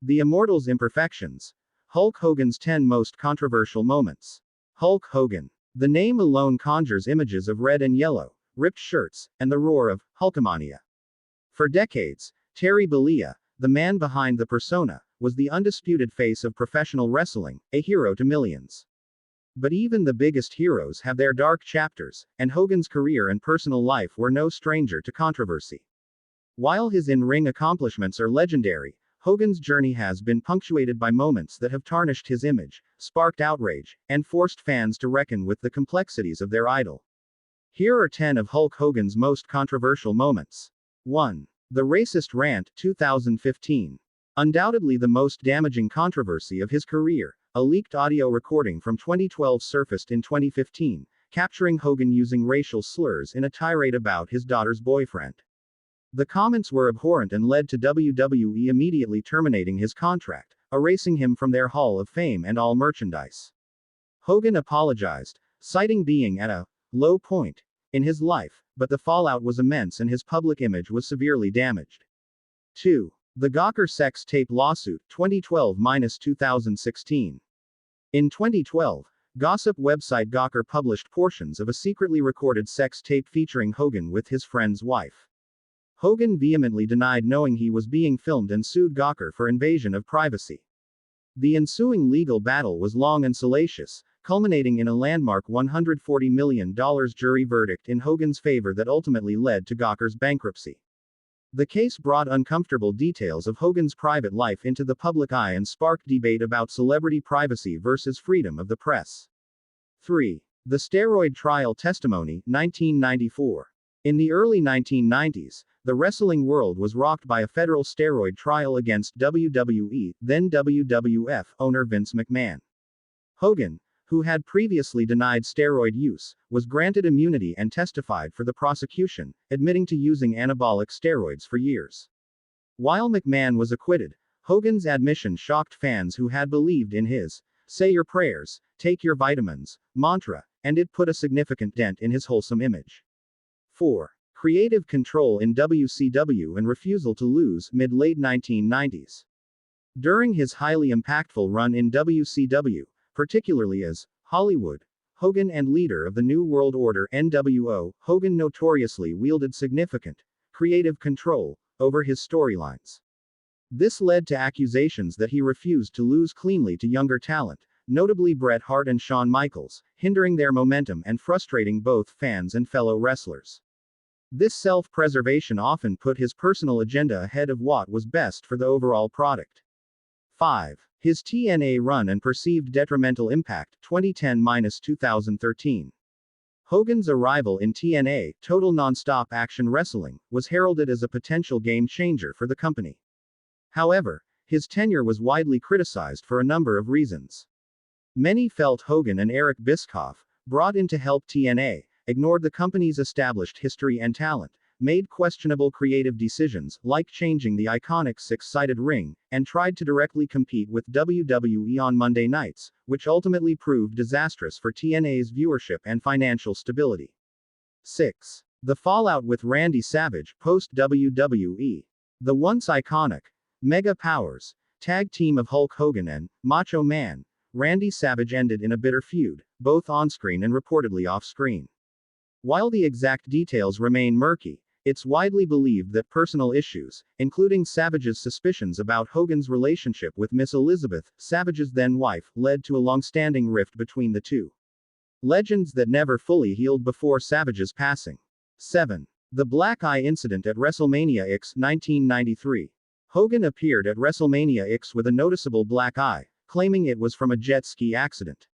The Immortal's Imperfections. Hulk Hogan's 10 most controversial moments. Hulk Hogan. The name alone conjures images of red and yellow, ripped shirts, and the roar of Hulkamania. For decades, Terry Bollea, the man behind the persona, was the undisputed face of professional wrestling, a hero to millions. But even the biggest heroes have their dark chapters, and Hogan's career and personal life were no stranger to controversy. While his in-ring accomplishments are legendary, Hogan's journey has been punctuated by moments that have tarnished his image, sparked outrage, and forced fans to reckon with the complexities of their idol. Here are 10 of Hulk Hogan's most controversial moments. 1. The Racist Rant, 2015. Undoubtedly the most damaging controversy of his career, a leaked audio recording from 2012 surfaced in 2015, capturing Hogan using racial slurs in a tirade about his daughter's boyfriend. The comments were abhorrent and led to WWE immediately terminating his contract, erasing him from their Hall of Fame and all merchandise. Hogan apologized, citing being at a low point in his life, but the fallout was immense and his public image was severely damaged. 2. The Gawker sex tape lawsuit, 2012-2016. In 2012, gossip website Gawker published portions of a secretly recorded sex tape featuring Hogan with his friend's wife. Hogan vehemently denied knowing he was being filmed and sued Gawker for invasion of privacy. The ensuing legal battle was long and salacious, culminating in a landmark $140 million jury verdict in Hogan's favor that ultimately led to Gawker's bankruptcy. The case brought uncomfortable details of Hogan's private life into the public eye and sparked debate about celebrity privacy versus freedom of the press. 3. The Steroid trial testimony, 1994. In the early 1990s, the wrestling world was rocked by a federal steroid trial against WWE, then WWF, owner Vince McMahon. Hogan, who had previously denied steroid use, was granted immunity and testified for the prosecution, admitting to using anabolic steroids for years. While McMahon was acquitted, Hogan's admission shocked fans who had believed in his "say your prayers, take your vitamins" mantra, and it put a significant dent in his wholesome image. 4. Creative control in WCW and refusal to lose, mid-late 1990s. During his highly impactful run in WCW, particularly as Hollywood Hogan and leader of the New World Order (NWO), Hogan notoriously wielded significant creative control over his storylines. This led to accusations that he refused to lose cleanly to younger talent, notably Bret Hart and Shawn Michaels, hindering their momentum and frustrating both fans and fellow wrestlers. This self-preservation often put his personal agenda ahead of what was best for the overall product. 5. His TNA run and perceived detrimental impact, 2010-2013. Hogan's arrival in TNA, Total Nonstop Action Wrestling, was heralded as a potential game-changer for the company. However, his tenure was widely criticized for a number of reasons. Many felt Hogan and Eric Bischoff, brought in to help TNA, ignored the company's established history and talent, made questionable creative decisions, like changing the iconic six-sided ring, and tried to directly compete with WWE on Monday nights, which ultimately proved disastrous for TNA's viewership and financial stability. 6. The fallout with Randy Savage, post-WWE. The once iconic Mega Powers tag team of Hulk Hogan and Macho Man Randy Savage ended in a bitter feud, both on-screen and reportedly off-screen. While the exact details remain murky, it's widely believed that personal issues, including Savage's suspicions about Hogan's relationship with Miss Elizabeth, Savage's then-wife, led to a long-standing rift between the two. Legends that never fully healed before Savage's passing. 7. The Black Eye Incident at WrestleMania X, 1993. Hogan appeared at WrestleMania X with a noticeable black eye, claiming it was from a jet ski accident.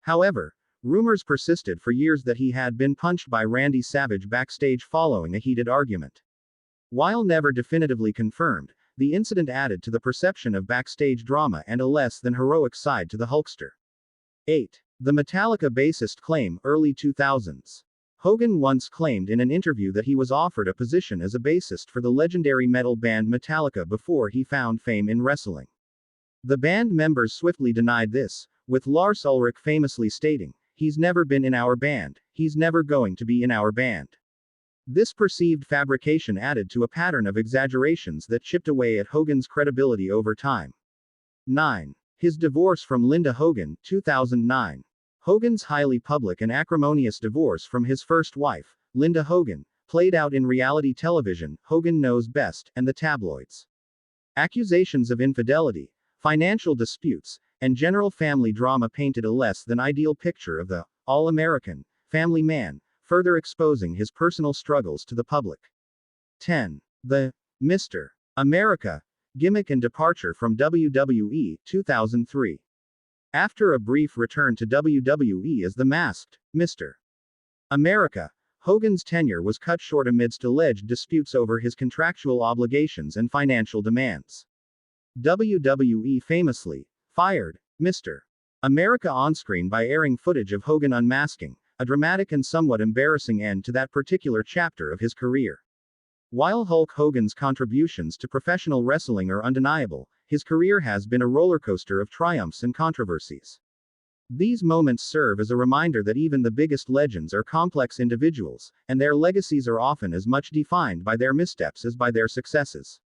However, rumors persisted for years that he had been punched by Randy Savage backstage following a heated argument. While never definitively confirmed, the incident added to the perception of backstage drama and a less than heroic side to the Hulkster. 8. The Metallica bassist claim, early 2000s. Hogan once claimed in an interview that he was offered a position as a bassist for the legendary metal band Metallica before he found fame in wrestling. The band members swiftly denied this, with Lars Ulrich famously stating, "He's never been in our band, he's never going to be in our band." This perceived fabrication added to a pattern of exaggerations that chipped away at Hogan's credibility over time. 9. His divorce from Linda Hogan, 2009. Hogan's highly public and acrimonious divorce from his first wife, Linda Hogan, played out in reality television, Hogan Knows Best, and the tabloids. Accusations of infidelity, financial disputes, and general family drama painted a less than ideal picture of the all-American family man, further exposing his personal struggles to the public. 10. The Mr. America gimmick and departure from WWE, 2003. After a brief return to WWE as the masked Mr. America, Hogan's tenure was cut short amidst alleged disputes over his contractual obligations and financial demands. WWE famously fired Mr. America on-screen by airing footage of Hogan unmasking, a dramatic and somewhat embarrassing end to that particular chapter of his career. While Hulk Hogan's contributions to professional wrestling are undeniable, his career has been a rollercoaster of triumphs and controversies. These moments serve as a reminder that even the biggest legends are complex individuals, and their legacies are often as much defined by their missteps as by their successes.